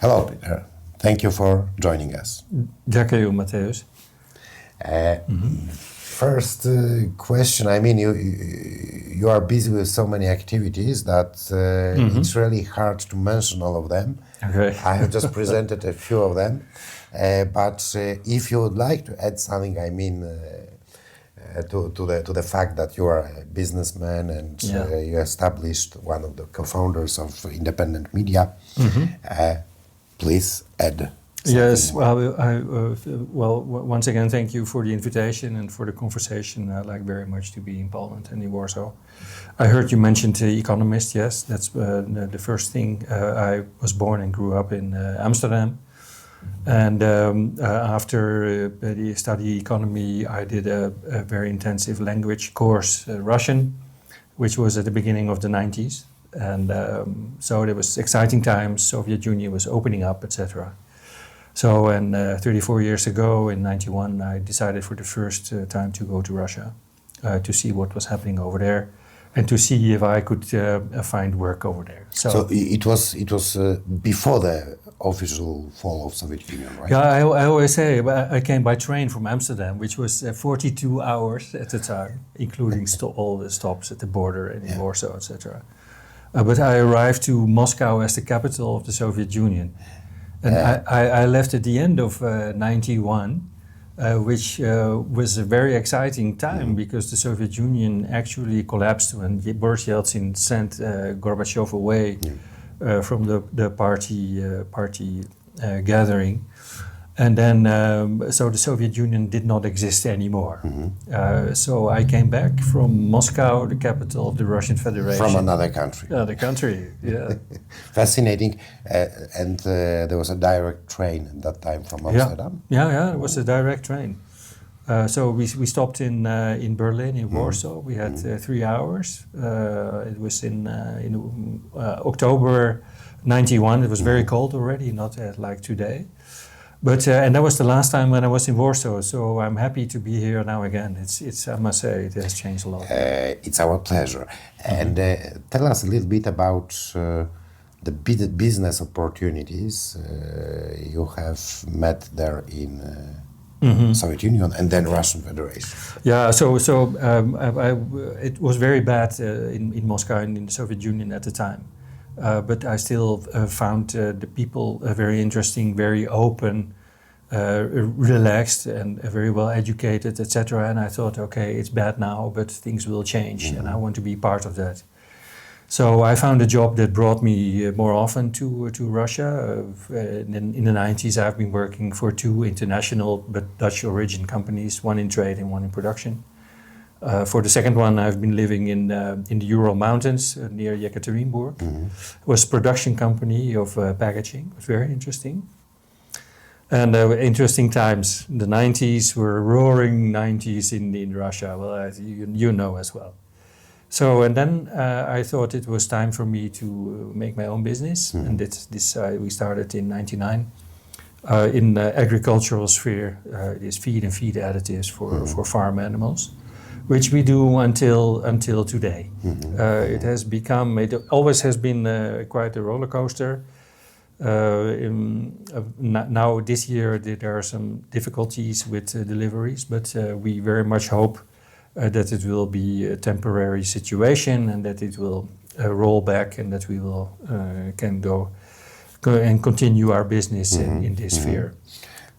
Hello, Peter. Thank you for joining us. Dziękuję, Mateusz. First question, I mean, you are busy with so many activities that it's really hard to mention all of them. Okay. I have just presented a few of them, but if you would like to add something, I mean, to the fact that you are a businessman and you established one of the co-founders of independent media, please add. Yes, well, once again, thank you for the invitation and for the conversation. I like very much to be in Poland and in Warsaw. I heard you mentioned Economist. Yes, that's the first thing. I was born and grew up in Amsterdam. And after the study economy, I did a very intensive language course, Russian, which was at the beginning of the 90s. And so there was exciting times. Soviet Union was opening up, etc. So, and 34 years ago, in 91, I decided for the first time to go to Russia to see what was happening over there and to see if I could find work over there. So it was before the official fall of Soviet Union, right? Yeah, I always say I came by train from Amsterdam, which was 42 hours at the time, including all the stops at the border and in Warsaw, etc. But I arrived to Moscow as the capital of the Soviet Union. And I left at the end of 91, which was a very exciting time because the Soviet Union actually collapsed when Boris Yeltsin sent Gorbachev away from the party gathering. And then, so the Soviet Union did not exist anymore. So I came back from Moscow, the capital of the Russian Federation. From another country. Another country, yeah. Fascinating. And there was a direct train at that time from Amsterdam? Yeah, it was a direct train. So we stopped in Berlin, in Warsaw. We had 3 hours. It was in October 91. It was very cold already, not like today. But and that was the last time when I was in Warsaw, so I'm happy to be here now again. It's I must say, it has changed a lot. It's our pleasure. And tell us a little bit about the business opportunities you have met there in Soviet Union and then Russian Federation. Yeah, so it was very bad in Moscow and in the Soviet Union at the time. But I still found the people very interesting, very open, relaxed, and very well educated, etc. And I thought, okay, it's bad now, but things will change, and I want to be part of that. So I found a job that brought me more often to Russia. In the 90s, I've been working for 2 international but Dutch origin companies, one in trade and one in production. For the second one, I've been living in the Ural Mountains near Yekaterinburg. It was a production company of packaging. It was very interesting. And interesting times. The 90s were roaring 90s in Russia. Well, you know as well. So, and then I thought it was time for me to make my own business. And we started in 99 in the agricultural sphere. This feed and feed additives for farm animals, which we do until today. It always has been quite a roller coaster. Now this year there are some difficulties with deliveries, but we very much hope that it will be a temporary situation and that it will roll back and that we will can go and continue our business in this sphere.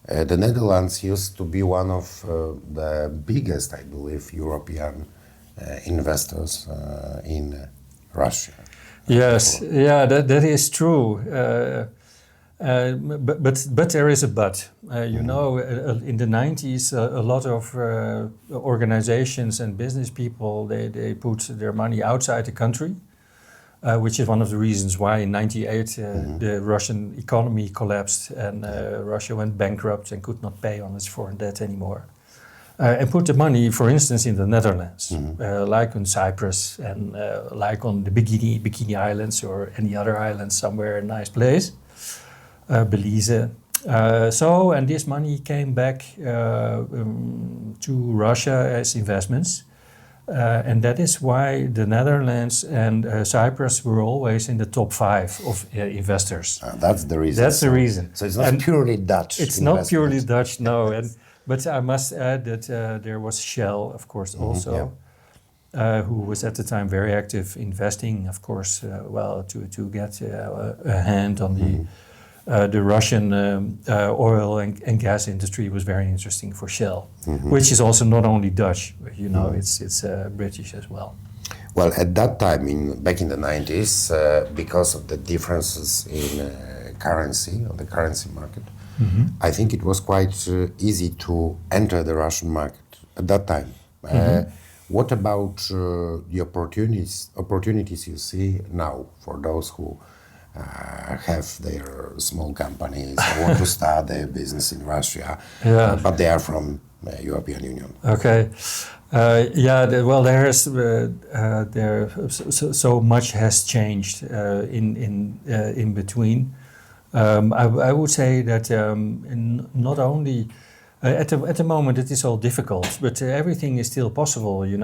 The Netherlands used to be one of the biggest, I believe, European investors in Russia. Yes, that is true. But there is a but. You know, in the 90s, a lot of organizations and business people, they put their money outside the country, which is one of the reasons why in 98 the Russian economy collapsed and Russia went bankrupt and could not pay on its foreign debt anymore. And put the money, for instance, in the Netherlands, like on Cyprus and like on the Bikini Islands or any other island somewhere, a nice place, Belize. And this money came back to Russia as investments. And that is why the Netherlands and Cyprus were always in the top 5 of investors. That's the reason. That's the reason. So it's not purely Dutch. It's not purely Dutch, no. But I must add that there was Shell, of course, also, who was at the time very active investing, of course, to get a hand on the Russian oil and gas industry was very interesting for Shell, which is also not only Dutch, it's British as well. Well, at that time, back in the 90s, because of the differences in currency, on the currency market, I think it was quite easy to enter the Russian market at that time. What about the opportunities you see now for those who have their small companies, want to start their business in Russia, but they are from European Union? Okay. So much has changed in between. I would say that not only at the moment it is all difficult, but everything is still possible. In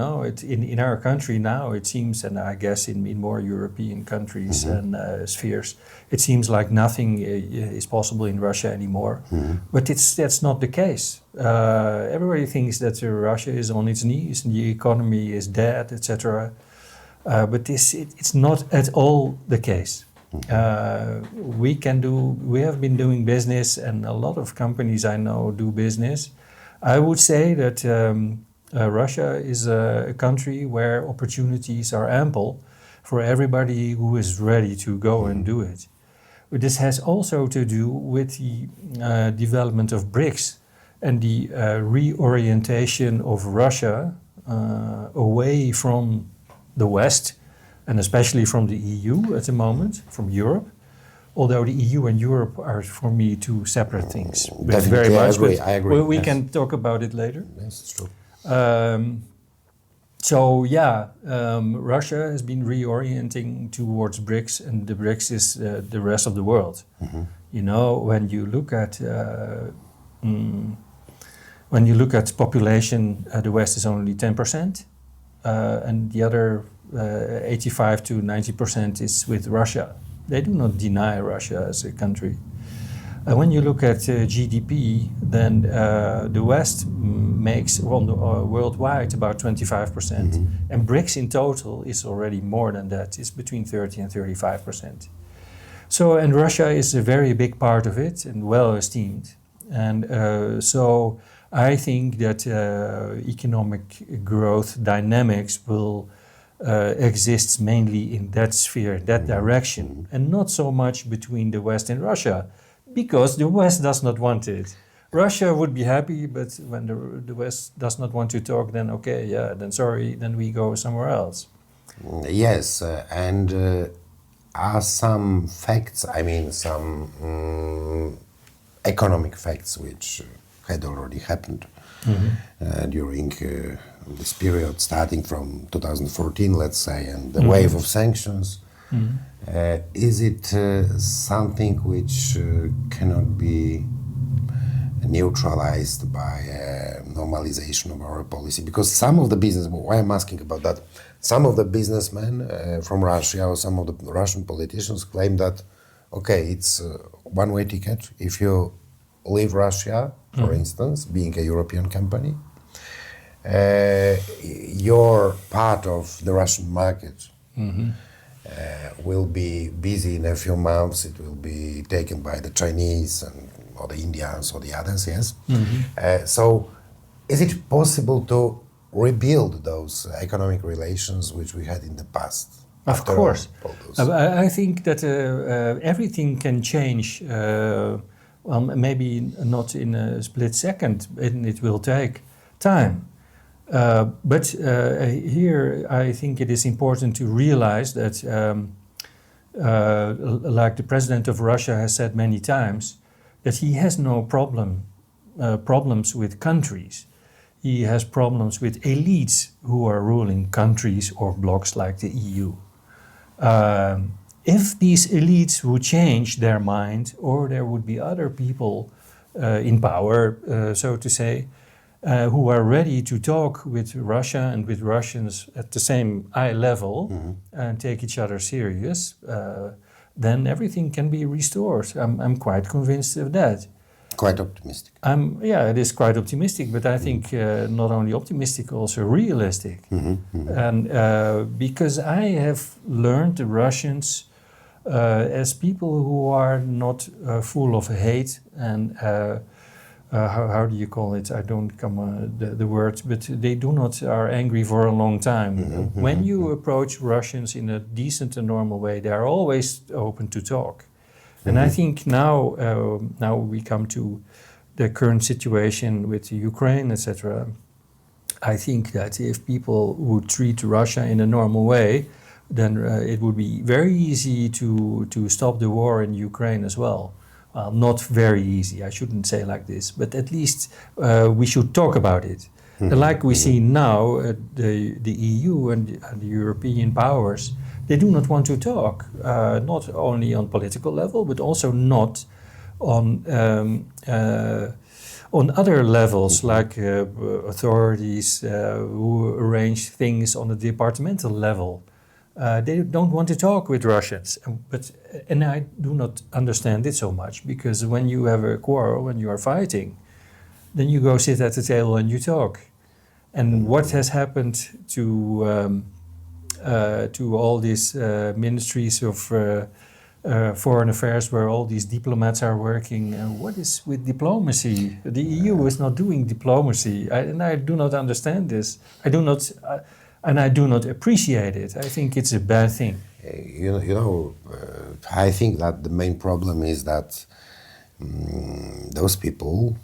our country now it seems, and I guess in more European countries and spheres, it seems like nothing is possible in Russia anymore. But that's not the case. Everybody thinks that Russia is on its knees and the economy is dead, etc. But it's not at all the case. We have been doing business, and a lot of companies I know do business. I would say that Russia is a country where opportunities are ample for everybody who is ready to go and do it. But this has also to do with the development of BRICS and the reorientation of Russia away from the West, and especially from the EU at the moment, from Europe. Although the EU and Europe are, for me, two separate things. Very much. I agree. We can talk about it later. Yes, it's true. Russia has been reorienting towards BRICS, and the BRICS is the rest of the world. When you look at population, the West is only 10%, and the other 85 to 90% is with Russia. They do not deny Russia as a country. When you look at GDP, then the West makes worldwide about 25%, and BRICS in total is already more than that. It's between 30 and 35%. So, and Russia is a very big part of it and well esteemed. And so I think that economic growth dynamics will exists mainly in that sphere, that direction, and not so much between the West and Russia, because the West does not want it. Russia would be happy, but when the West does not want to talk, then okay, then sorry, then we go somewhere else. Yes, and are some facts, some economic facts which had already happened during this period, starting from 2014, let's say, and the wave of sanctions. Is it something which cannot be neutralized by normalization of our policy? Because some of the business, why I'm asking about that, some of the businessmen from Russia or some of the Russian politicians claim that, okay, it's a one-way ticket. If you leave Russia, for instance, being a European company, your part of the Russian market will be busy in a few months. It will be taken by the Chinese or the Indians or the others, yes? So is it possible to rebuild those economic relations which we had in the past? Of course. I think that everything can change, maybe not in a split second, and it will take time. But here I think it is important to realize that, like the president of Russia has said many times, that he has no problems with countries. He has problems with elites who are ruling countries or blocs like the EU. If these elites would change their mind, or there would be other people in power, so to say, who are ready to talk with Russia and with Russians at the same eye level and take each other serious, then everything can be restored. I'm quite convinced of that. Quite optimistic. Yeah, it is quite optimistic, but I think not only optimistic, also realistic. And because I have learned the Russians as people who are not full of hate and how do you call it? I don't come the word, but they are angry for a long time. When you approach Russians in a decent and normal way, they are always open to talk. And I think now we come to the current situation with Ukraine, etc. I think that if people would treat Russia in a normal way, then it would be very easy to stop the war in Ukraine as well. Not very easy, I shouldn't say like this, but at least we should talk about it. Like we see now, the EU and the European powers, they do not want to talk, not only on political level, but also not on other levels, like authorities who arrange things on a departmental level. They don't want to talk with Russians, and I do not understand it so much, because when you have a quarrel, when you are fighting, then you go sit at the table and you talk. And what has happened to all these ministries of foreign affairs where all these diplomats are working? What is with diplomacy? The EU is not doing diplomacy, and I do not understand this. I do not appreciate it. I think it's a bad thing. I think that the main problem is that those people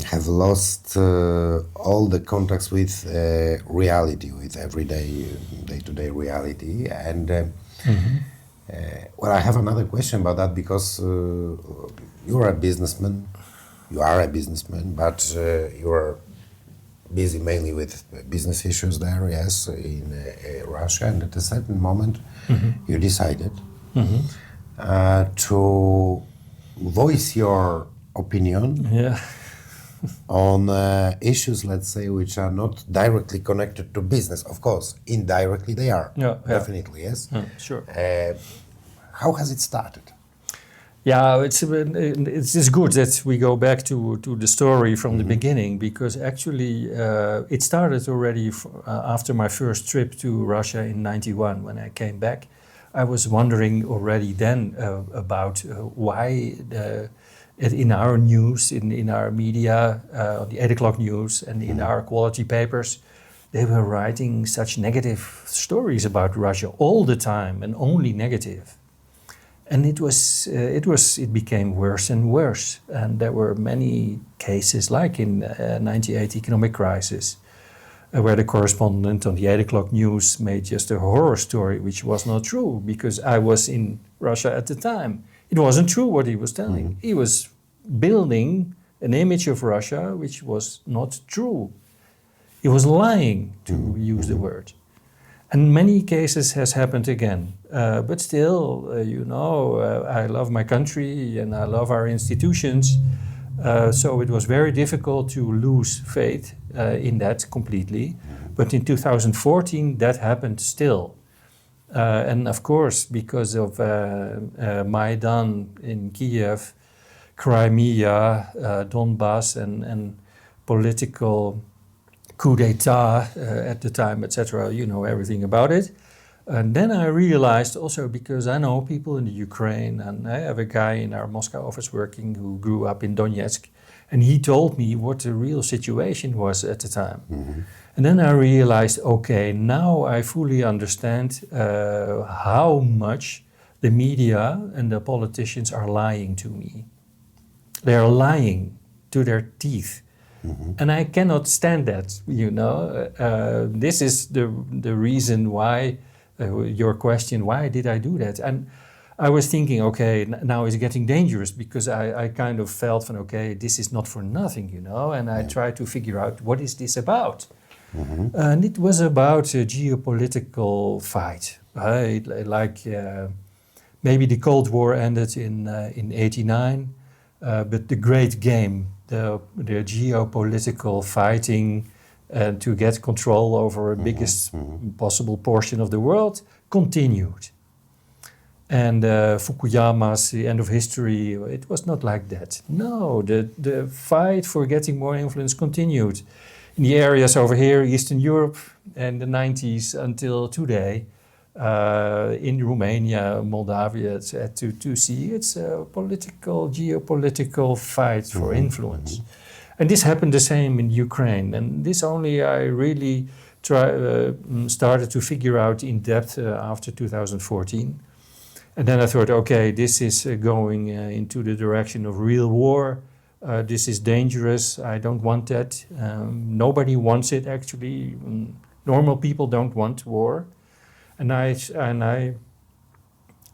have lost all the contacts with reality, with everyday, day-to-day reality. And well, I have another question about that, because you are a businessman, but you are busy mainly with business issues there, yes, in Russia. And at a certain moment, you decided to voice your opinion on issues, let's say, which are not directly connected to business. Of course, indirectly they are, definitely, yes. Sure. How has it started? Yeah, it's good that we go back to the story from the beginning, because actually it started already after my first trip to Russia in '91. When I came back, I was wondering already then about why in our news, in our media, on the 8 o'clock news and in our quality papers, they were writing such negative stories about Russia all the time, and only negative. And it became worse and worse. And there were many cases, like in 98 economic crisis, where the correspondent on the 8 o'clock news made just a horror story, which was not true, because I was in Russia at the time. It wasn't true what he was telling. He was building an image of Russia which was not true. He was lying, to use the word. And many cases has happened again. But still, I love my country and I love our institutions. So it was very difficult to lose faith in that completely. But in 2014, that happened still. And of course, because of Maidan in Kiev, Crimea, Donbass, and political coup d'etat at the time, etc. You know everything about it. And then I realized also, because I know people in the Ukraine, and I have a guy in our Moscow office working who grew up in Donetsk, and he told me what the real situation was at the time. And then I realized, okay, now I fully understand how much the media and the politicians are lying to me. They are lying to their teeth. And I cannot stand that, This is the reason why, your question, why did I do that? And I was thinking, okay, now it's getting dangerous, because I kind of felt, okay, this is not for nothing, And I tried to figure out, what is this about? And it was about a geopolitical fight, right? Like maybe the Cold War ended in '89, but the great game the geopolitical fighting and to get control over the biggest possible portion of the world continued. And Fukuyama's The End of History, it was not like that. No, the fight for getting more influence continued. In the areas over here, Eastern Europe, and the 90s until today, in Romania, Moldavia, to see it's a geopolitical fight for influence. And this happened the same in Ukraine. And this only I really started to figure out in depth after 2014. And then I thought, okay, this is going into the direction of real war. This is dangerous. I don't want that. Nobody wants it, actually. Normal people don't want war. And I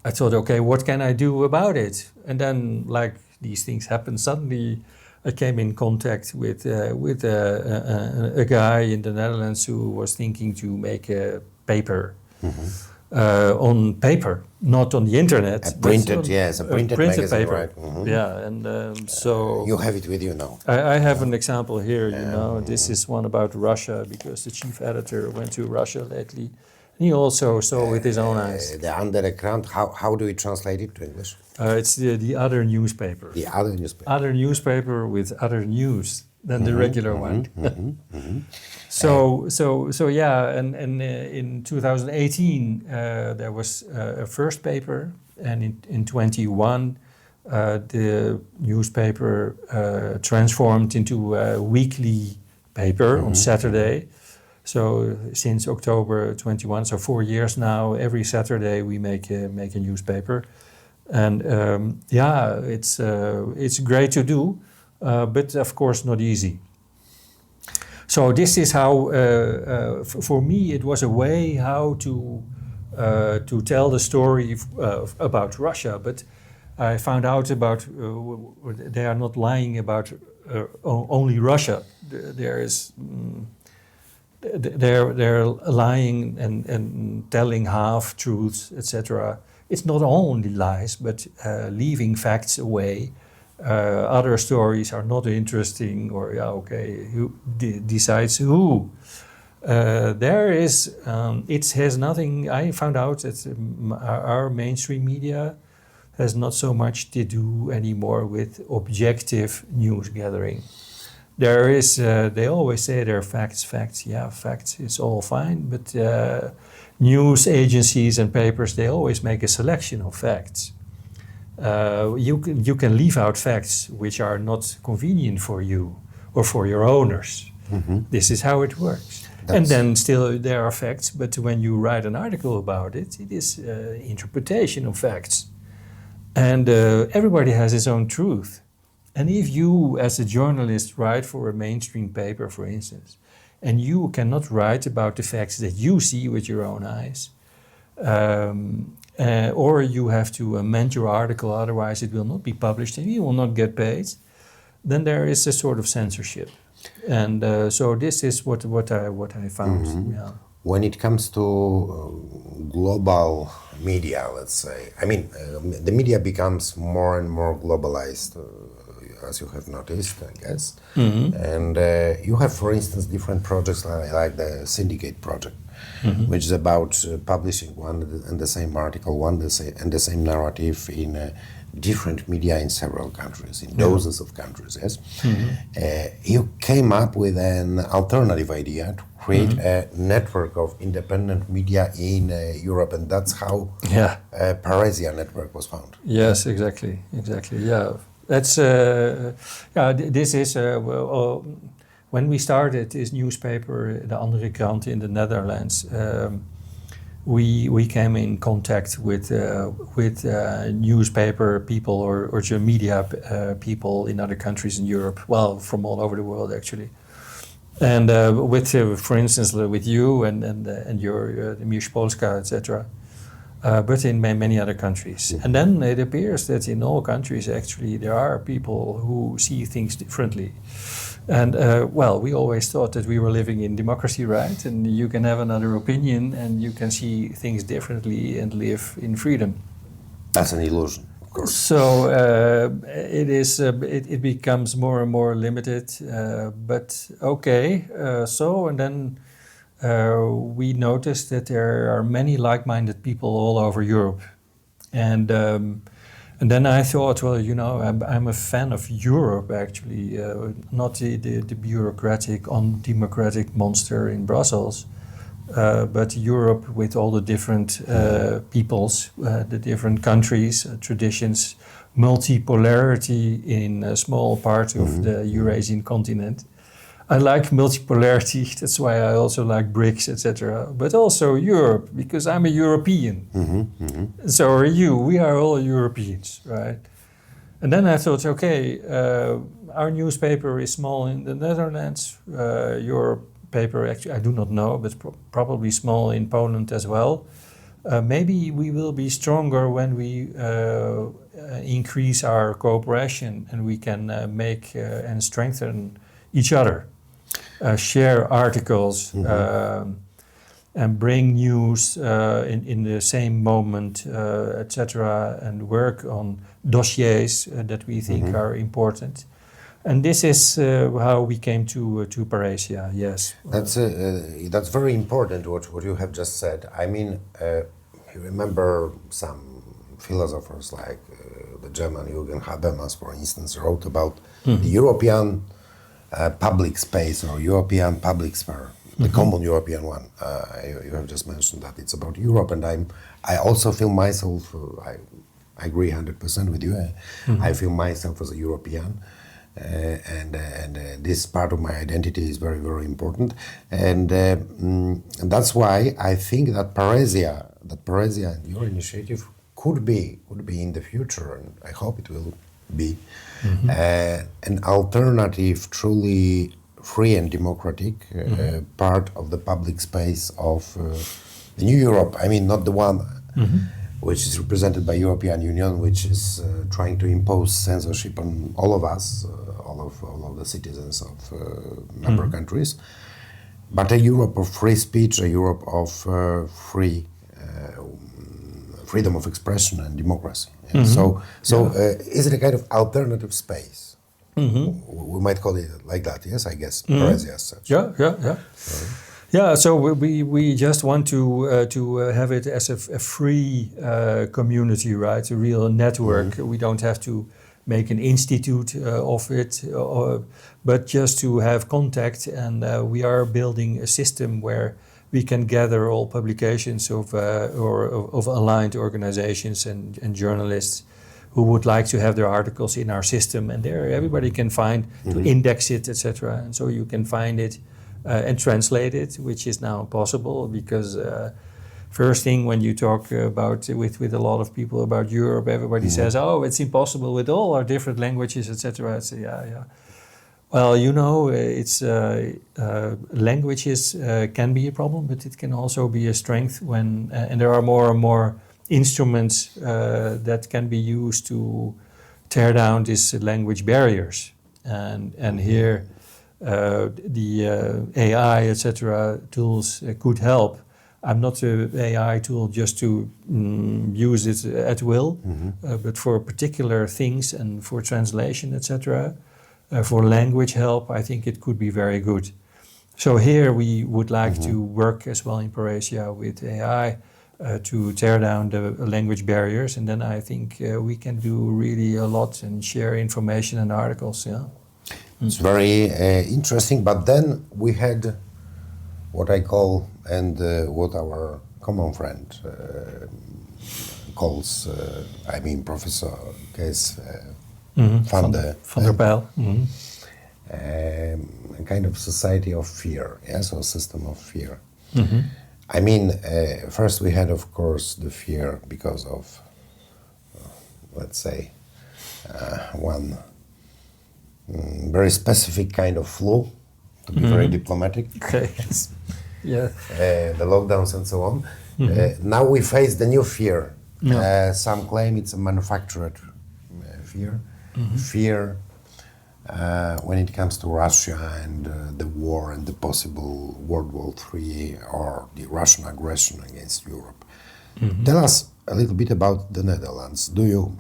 thought, okay, what can I do about it? And then, like these things happen, suddenly I came in contact with a guy in the Netherlands who was thinking to make a paper. On paper, not on the internet. A printed magazine, paper. Right? Yeah, and so... You have it with you now. I have an example here, This is one about Russia, because the chief editor went to Russia lately. And he also saw with his own eyes. The Underground, how do we translate it to English? It's the other newspaper. The other newspaper. Other newspaper with other news than the regular one. So yeah, and in 2018 there was a first paper, and in 21 the newspaper transformed into a weekly paper on Saturday. So since October 21, so 4 years now, every Saturday we make a newspaper, and it's great to do, but of course not easy. So this is how, for me, it was a way how to tell the story about Russia. But I found out about they are not lying about only Russia. They're lying and telling half truths, etc. It's not only lies, but leaving facts away. Other stories are not interesting, or who decides who? There is, it has nothing. I found out that our mainstream media has not so much to do anymore with objective news gathering. There is, they always say there are facts. Yeah, facts, it's all fine, but news agencies and papers, they always make a selection of facts. You can leave out facts which are not convenient for you or for your owners. This is how it works. And then still there are facts, but when you write an article about it, it is interpretation of facts. And everybody has his own truth. And if you, as a journalist, write for a mainstream paper, for instance, and you cannot write about the facts that you see with your own eyes, or you have to amend your article, otherwise it will not be published and you will not get paid, then there is a sort of censorship. And so this is what I found. Yeah. When it comes to global media, let's say, I mean, the media becomes more and more globalized, as you have noticed, I guess. And you have, for instance, different projects like the Syndicate project, which is about publishing one and the same article, and the same narrative in different media in several countries, in dozens of countries, yes? You came up with an alternative idea to create a network of independent media in Europe, and that's how Paresia Network was found. Yes, exactly, yeah. That's, this is, when we started this newspaper, the Andere Krant in the Netherlands, we came in contact with newspaper people or media people in other countries in Europe, well, from all over the world actually. And with, for instance, with you and your Misz Polska, etc. But in many other countries. And then it appears that in all countries, actually, there are people who see things differently. And, we always thought that we were living in democracy, right? And you can have another opinion and you can see things differently and live in freedom. That's an illusion. course. So it becomes more and more limited, but okay. And then we noticed that there are many like-minded people all over Europe, and then I thought, well, I'm a fan of Europe actually, not the bureaucratic, undemocratic monster in Brussels. But Europe with all the different peoples, the different countries, traditions, multipolarity in a small part of the Eurasian continent. I like multipolarity, that's why I also like BRICS, etc. But also Europe, because I'm a European. So are you, we are all Europeans, right? And then I thought, okay, our newspaper is small in the Netherlands, your paper, actually, I do not know, but probably small in Poland as well. Maybe we will be stronger when we increase our cooperation and we can make and strengthen each other, share articles, and bring news in the same moment, etc., and work on dossiers that we think are important. And this is how we came to Paresia. Yes, that's very important. What you have just said. I mean, you remember some philosophers like the German Jürgen Habermas, for instance, wrote about the European public space or European public sphere, the common European one. You have just mentioned that it's about Europe, and I also feel myself. I agree 100% with you. I feel myself as a European. And this part of my identity is very, very important, and that's why I think that Paresia and your initiative could be in the future, and I hope it will be an alternative, truly free and democratic part of the public space of the new Europe. I mean, not the one which is represented by European Union, which is trying to impose censorship on all of us, all of the citizens of member countries, but a Europe of free speech, a Europe of freedom of expression and democracy. And so is it a kind of alternative space? We might call it like that. Yes, I guess Paresia as such. Yeah, so we just want to have it as a free community, right? A real network. We don't have to make an institute of it, but just to have contact. And we are building a system where we can gather all publications of aligned organizations and journalists who would like to have their articles in our system, and there everybody can find to index it, etc. And so you can find it. And translate it, which is now possible because first thing when you talk about with a lot of people about Europe, everybody says, "Oh, it's impossible with all our different languages, etc." I say, yeah. Well, it's languages can be a problem, but it can also be a strength when and there are more and more instruments that can be used to tear down these language barriers, and here. The AI, etc. tools could help. I'm not an AI tool just to use it at will, but for particular things and for translation, etc. For language help, I think it could be very good. So here we would like to work as well in Paresia with AI to tear down the language barriers, and then I think we can do really a lot and share information and articles. Yeah. It's very interesting, but then we had what I call, and what our common friend calls, Professor Kees van der Pijl. A kind of society of fear, yes, or system of fear. First we had, of course, the fear because of, let's say, one very specific kind of flu, to be very diplomatic. Okay. Yeah. The lockdowns and so on. Now we face the new fear. Some claim it's a manufactured fear. Fear when it comes to Russia and the war and the possible World War III or the Russian aggression against Europe. Tell us a little bit about the Netherlands. Do you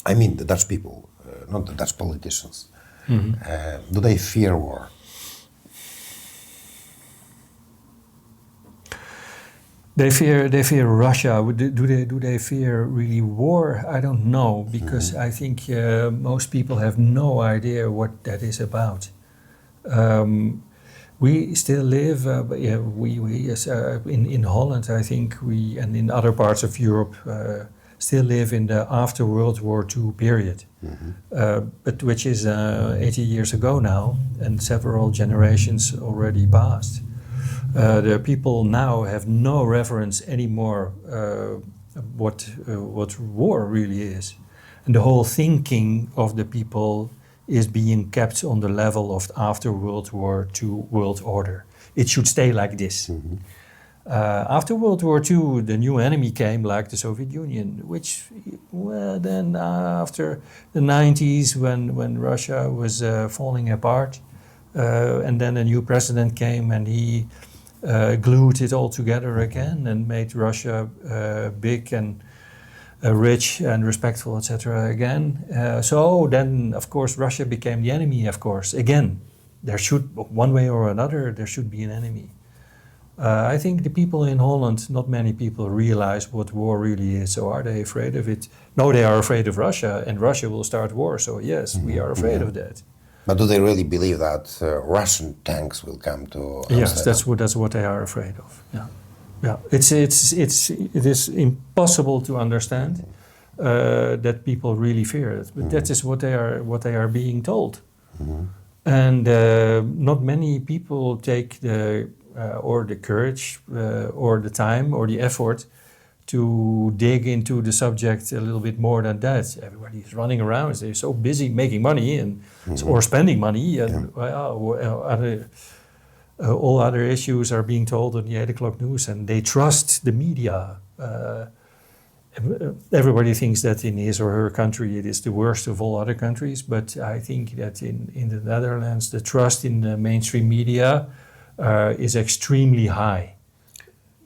I mean the Dutch people, not the Dutch politicians. Do they fear war? They fear Russia. Do they fear really war? I don't know, because I think most people have no idea what that is about. We still live, in Holland, I think and in other parts of Europe, still live in the after World War II period, but which is 80 years ago now, and several generations already passed. The people now have no reference anymore what war really is, and the whole thinking of the people is being kept on the level of after World War II world order. It should stay like this. After World War II, the new enemy came, like the Soviet Union, which then after the 90s, when Russia was falling apart, and then a new president came and he glued it all together again and made Russia big and rich and respectful, etc. again. So then, of course, Russia became the enemy, of course. Again, there should, one way or another, there should be an enemy. I think the people in Holland, not many people realize what war really is. So are they afraid of it? No, they are afraid of Russia, and Russia will start war. So yes, we are afraid of that. But do they really believe that Russian tanks will come to Amsterdam? Yes, that's what they are afraid of. Yeah, yeah. It is impossible to understand that people really fear it, but that is what they are being told, and not many people take the or the courage or the time or the effort to dig into the subject a little bit more than that. Everybody is running around. They're so busy making money and or spending money, and all other issues are being told on the 8 o'clock news, and they trust the media. Everybody thinks that in his or her country it is the worst of all other countries, but I think that in the Netherlands the trust in the mainstream media is extremely high.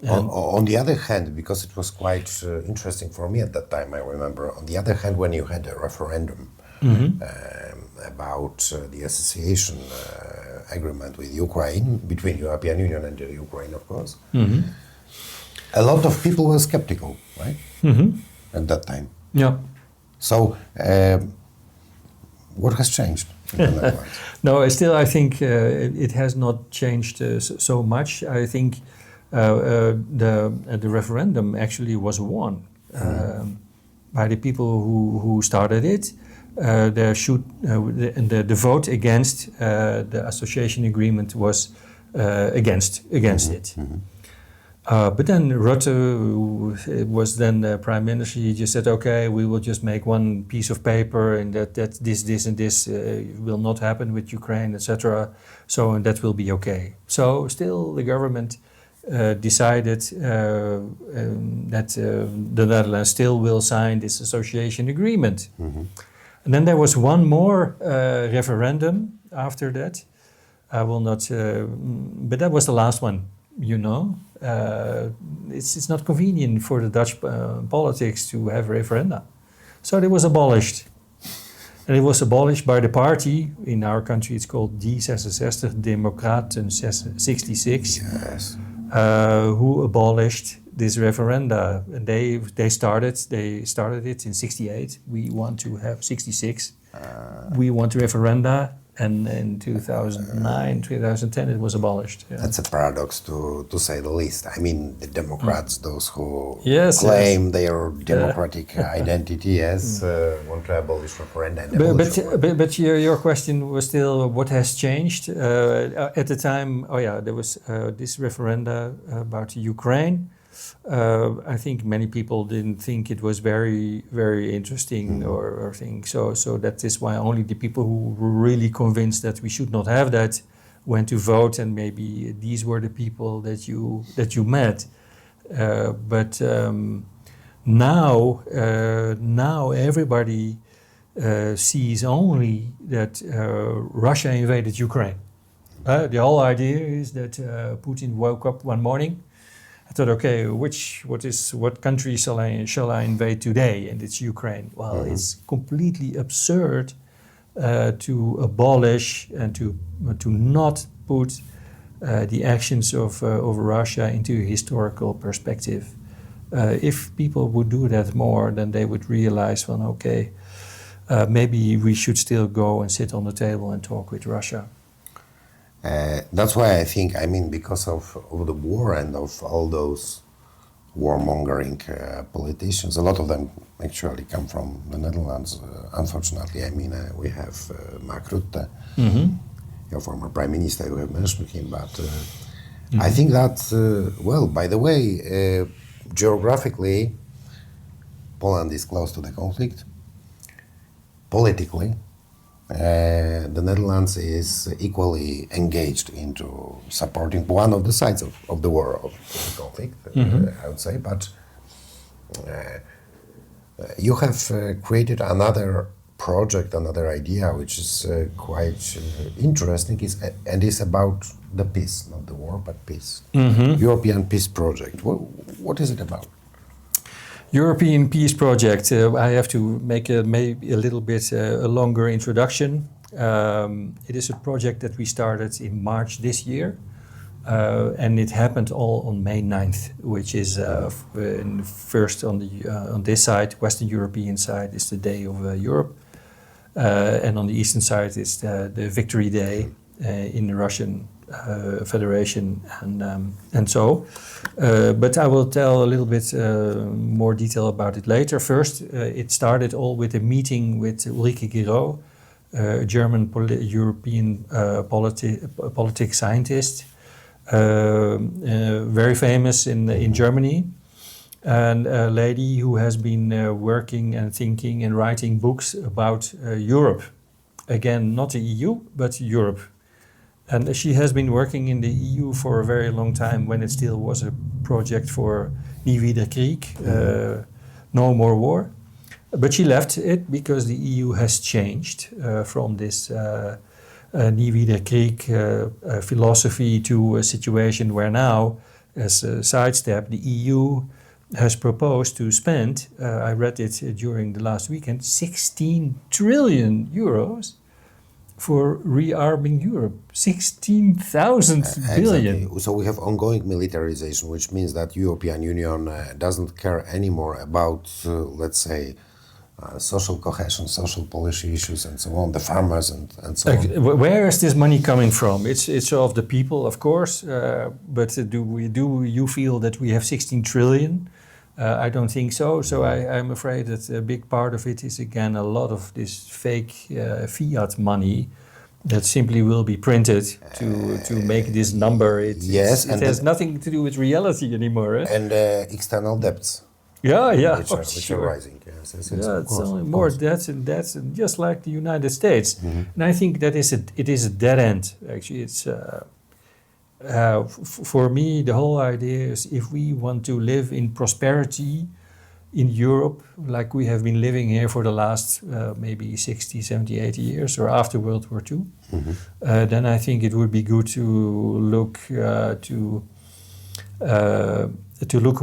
On the other hand, because it was quite interesting for me at that time, I remember, on the other hand, when you had a referendum about the association agreement with Ukraine, between European Union and Ukraine, of course, a lot of people were skeptical, right? At that time. Yeah. So, what has changed in the Netherlands? No, I think it has not changed so much. I think the referendum actually was won by the people who started it. The vote against the association agreement was against it. But then Rutte, who was then the prime minister, he just said, okay, we will just make one piece of paper and that this and this will not happen with Ukraine, etc. So, and that will be okay. So still the government decided that the Netherlands still will sign this association agreement. And then there was one more referendum after that. I will not, but that was the last one, you know. It's not convenient for the Dutch politics to have referenda. So it was abolished. And it was abolished by the party, in our country it's called D66, Democraten 66. Yes. Who abolished this referenda. And they started it in 68. We want to have 66. We want referenda. And in 2009, 2010, it was abolished. Yeah. That's a paradox, to say the least. I mean, the Democrats, those who yes, claim their democratic identity as want to abolish referenda. But your question was still what has changed? At the time, there was this referenda about Ukraine. I think many people didn't think it was very, very interesting or thing. So that is why only the people who were really convinced that we should not have that went to vote, and maybe these were the people that you met. But now everybody sees only that Russia invaded Ukraine. The whole idea is that Putin woke up one morning I thought, okay, what country shall I invade today? And it's Ukraine. Well, it's completely absurd to abolish and to not put the actions of Russia into a historical perspective. If people would do that more, then they would realize, well, okay, maybe we should still go and sit on the table and talk with Russia. That's why I think, because of the war and of all those warmongering politicians, a lot of them actually come from the Netherlands, unfortunately. We have Mark Rutte, your former prime minister, you have mentioned him, but I think that, by the way, geographically, Poland is close to the conflict. Politically, the Netherlands is equally engaged into supporting one of the sides of the war, of the conflict, I would say. But you have created another project, another idea, which is quite interesting, and is about the peace, not the war, but peace. European Peace Project. What is it about? European Peace Project. I have to make maybe a little bit a longer introduction. It is a project that we started in March this year, and it happened all on May 9th, which is first on this side, Western European side, is the Day of Europe, and on the Eastern side is the Victory Day in the Russian Federation, and so. But I will tell a little bit more detail about it later. First, it started all with a meeting with Ulrike Giraud, a German European politics scientist, very famous in Germany, and a lady who has been working and thinking and writing books about Europe. Again, not the EU, but Europe. And she has been working in the EU for a very long time, when it still was a project for Nie wieder Krieg, no more war. But she left it because the EU has changed from this Nie wieder Krieg philosophy to a situation where now, as a sidestep, the EU has proposed to spend, I read it during the last weekend, 16 trillion euros for rearming Europe. 16,000 billion. Exactly. So we have ongoing militarization, which means that European Union doesn't care anymore about, let's say, social cohesion, social policy issues, and so on, the farmers and so on. Where is this money coming from? It's of the people, of course, but do you feel that we have 16 trillion? I don't think so. So I'm afraid that a big part of it is, again, a lot of this fake fiat money that simply will be printed to make this number. It has nothing to do with reality anymore. And external debts. Yeah, which are rising. Yes, it's only more debts and debts, and just like the United States. And I think that it is a dead end. Actually, it's for me, the whole idea is, if we want to live in prosperity in Europe, like we have been living here for the last maybe 60, 70, 80 years, or after World War II, then I think it would be good to look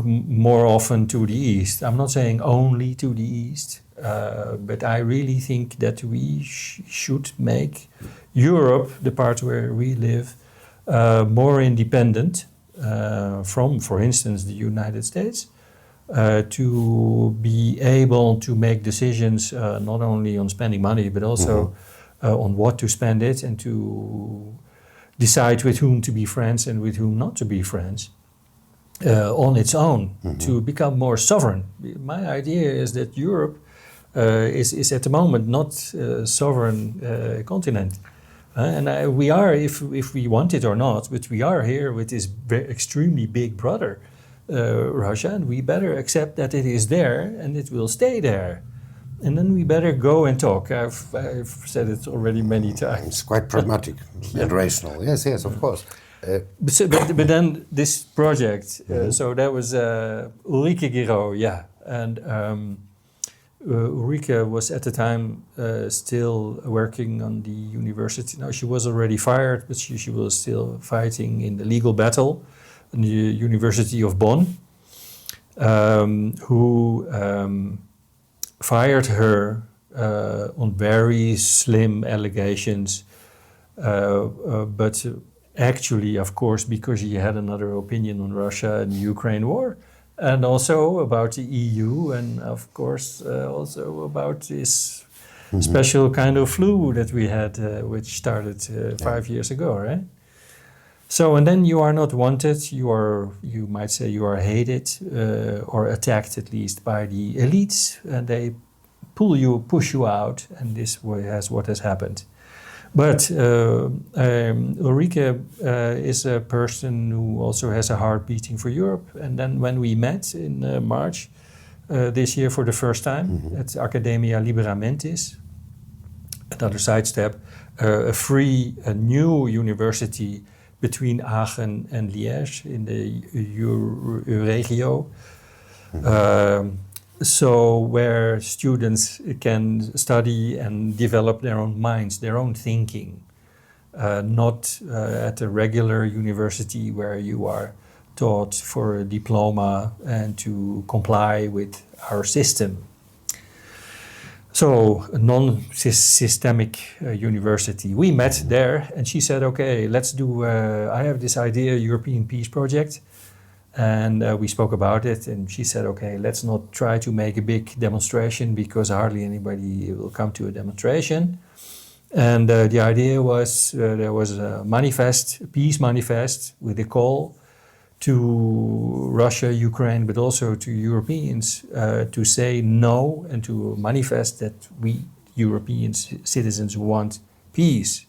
more often to the East. I'm not saying only to the East, but I really think that we should make Europe, the part where we live, more independent from, for instance, the United States, to be able to make decisions not only on spending money, but also on what to spend it, and to decide with whom to be friends and with whom not to be friends on its own, to become more sovereign. My idea is that Europe is at the moment not a sovereign continent. And we are, if we want it or not, but we are here with this extremely big brother, Russia, and we better accept that it is there and it will stay there. And then we better go and talk. I've said it already many times. It's quite pragmatic and rational. Yes, of course. But then this project, so that was Ulrike Giraud, and Ulrike was at the time still working on the university. Now she was already fired, but she was still fighting in the legal battle the University of Bonn, who fired her on very slim allegations, but actually, of course, because she had another opinion on Russia and the Ukraine war, and also about the EU, and of course also about this special kind of flu that we had, which started 5 years ago, right? So, and then you are not wanted, you might say you are hated, or attacked at least by the elites, and they push you out, and this is what has happened. But Ulrike is a person who also has a heart beating for Europe. And then when we met in March this year for the first time at Academia Liberamentis, another sidestep, a new university between Aachen and Liège in the Euregio. So where students can study and develop their own minds, their own thinking, not at a regular university where you are taught for a diploma and to comply with our system. So a non-systemic university. We met there and she said, okay, let's do, I have this idea, European Peace Project. And we spoke about it, and she said, okay, let's not try to make a big demonstration because hardly anybody will come to a demonstration. And the idea was there was a manifest, a peace manifest with a call to Russia, Ukraine, but also to Europeans to say no and to manifest that we European citizens want peace.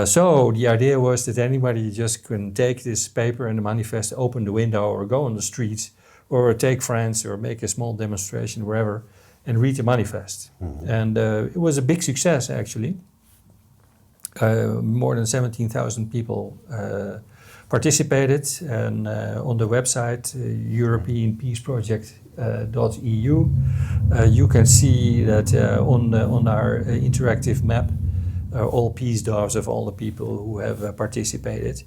So the idea was that anybody just can take this paper and the manifest, open the window or go on the streets or take friends or make a small demonstration wherever and read the manifest. And it was a big success actually. More than 17,000 people participated, and on the website europeanpeaceproject.eu you can see that on our interactive map all peace doves of all the people who have participated.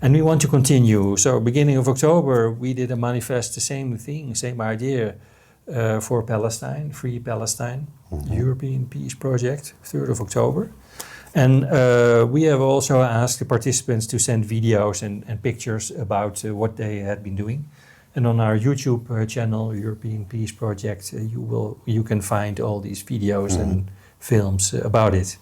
And we want to continue. So beginning of October, we did a manifest, the same thing, same idea for Palestine, Free Palestine, European Peace Project, 3rd of October. And we have also asked the participants to send videos and pictures about what they had been doing. And on our YouTube channel, European Peace Project, you can find all these videos and films about it.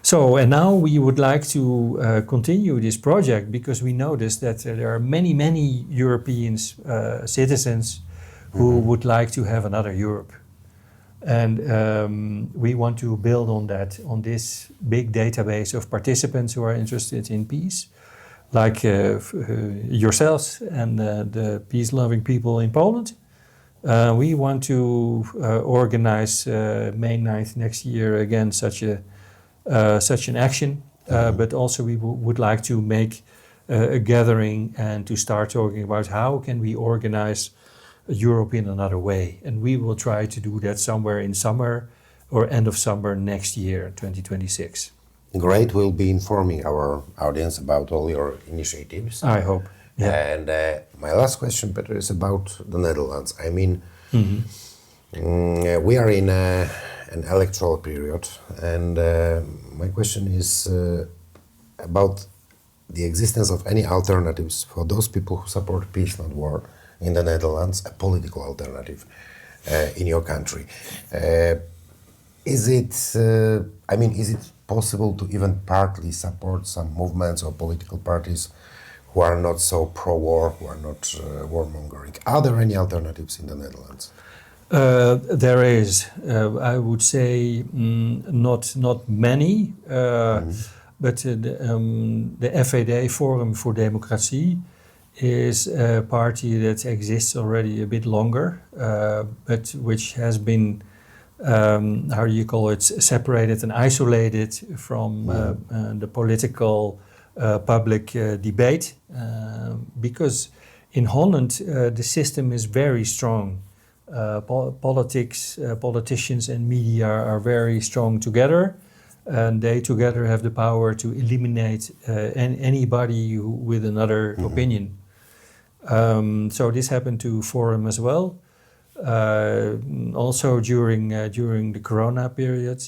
So, and now we would like to continue this project because we noticed that there are many, many European citizens who would like to have another Europe. And we want to build on that, on this big database of participants who are interested in peace, like yourselves and the peace-loving people in Poland. We want to organize May 9th next year again such an action, but also we would like to make a gathering and to start talking about how can we organize Europe in another way. And we will try to do that somewhere in summer or end of summer next year, 2026. Great. We'll be informing our audience about all your initiatives. I hope. Yeah. And my last question, Peter, is about the Netherlands. I mean, we are in an electoral period, and my question is about the existence of any alternatives for those people who support peace, not war, in the Netherlands, a political alternative in your country. Is it possible to even partly support some movements or political parties who are not so pro-war, who are not warmongering? Are there any alternatives in the Netherlands? There is, I would say, not many, but the FVD, Forum voor Democratie, is a party that exists already a bit longer, but which has been, separated and isolated from the political public debate, because in Holland the system is very strong. Politicians and media are very strong together. and they together have the power to eliminate anybody with another opinion. So this happened to Forum as well. Also during the Corona period,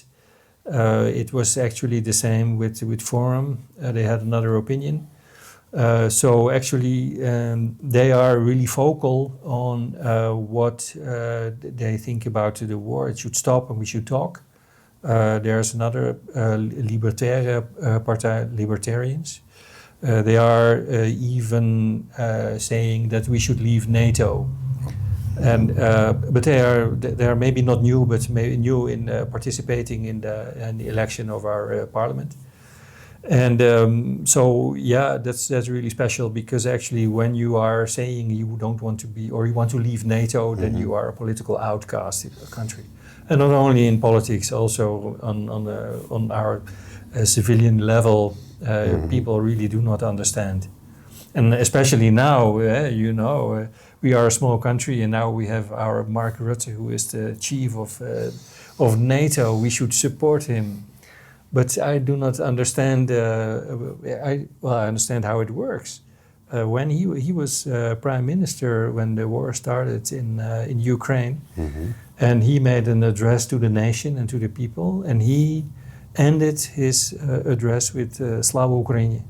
it was actually the same with Forum. They had another opinion. So actually, they are really vocal on what they think about the war. It should stop and we should talk. There's another libertarians. They are even saying that we should leave NATO. And but they are maybe not new, but maybe new in participating in the election of our parliament. And so yeah, that's really special, because actually when you are saying you don't want to be, or you want to leave NATO, then you are a political outcast in a country. And not only in politics, also on our civilian level, people really do not understand. And especially now, we are a small country, and now we have our Mark Rutte, who is the chief of NATO. We should support him. But I do not understand. I understand how it works. When he was prime minister when the war started in Ukraine, and he made an address to the nation and to the people, and he ended his address with Slava Ukraini,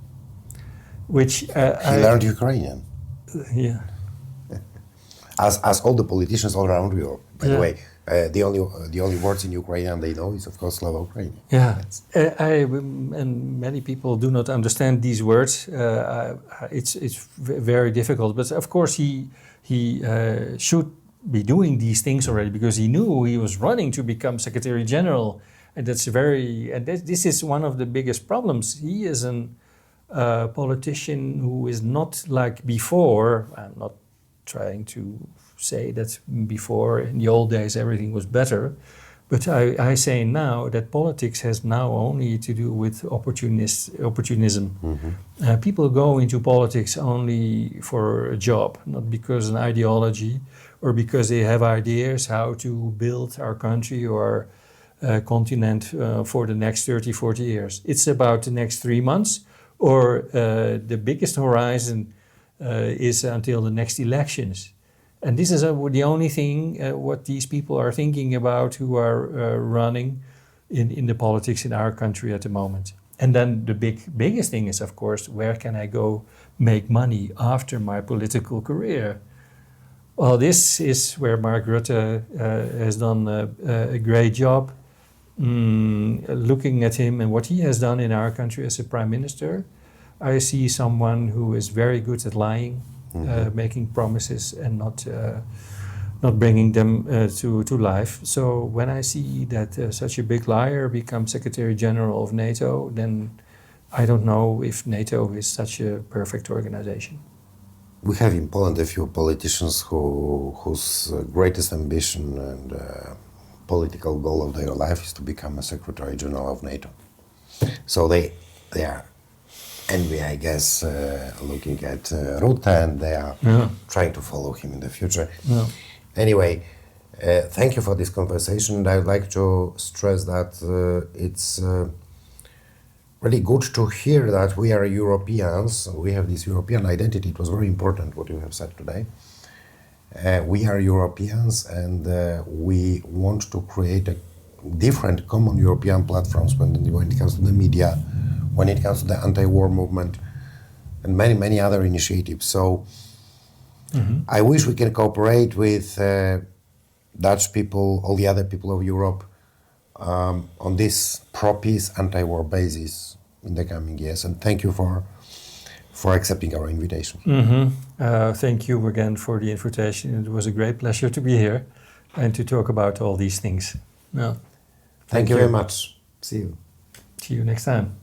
which he learned Ukrainian. Yeah. As all the politicians all around Europe, by the way. The only words in Ukrainian they know is, of course, Slava Ukraini. Yeah, and many people do not understand these words. It's very difficult. But of course, he should be doing these things already, because he knew he was running to become Secretary General, and this is one of the biggest problems. He is a politician who is not like before. I'm not trying to say that before, in the old days, everything was better. But I say now that politics has now only to do with opportunism. People go into politics only for a job, not because of an ideology or because they have ideas how to build our country or continent for the next 30, 40 years. It's about the next 3 months, or the biggest horizon is until the next elections. And this is the only thing what these people are thinking about who are running in the politics in our country at the moment. And then the biggest thing is, of course, where can I go make money after my political career? Well, this is where Mark Rutte has done a great job. Looking at him and what he has done in our country as a prime minister, I see someone who is very good at lying, making promises and not bringing them to life. So when I see that such a big liar becomes Secretary General of NATO, then I don't know if NATO is such a perfect organization. We have in Poland a few politicians whose greatest ambition and political goal of their life is to become a Secretary General of NATO. So they are envy, I guess, looking at Rutte, and they are trying to follow him in the future. Yeah. Anyway, thank you for this conversation. And I would like to stress that it's really good to hear that we are Europeans. We have this European identity. It was very important what you have said today. We are Europeans, and we want to create a different common European platforms when it comes to the media, when it comes to the anti-war movement, and many, many other initiatives. So I wish we can cooperate with Dutch people, all the other people of Europe, on this pro-peace, anti-war basis in the coming years. And thank you for accepting our invitation. Thank you again for the invitation. It was a great pleasure to be here and to talk about all these things. Thank you very much. See you. See you next time.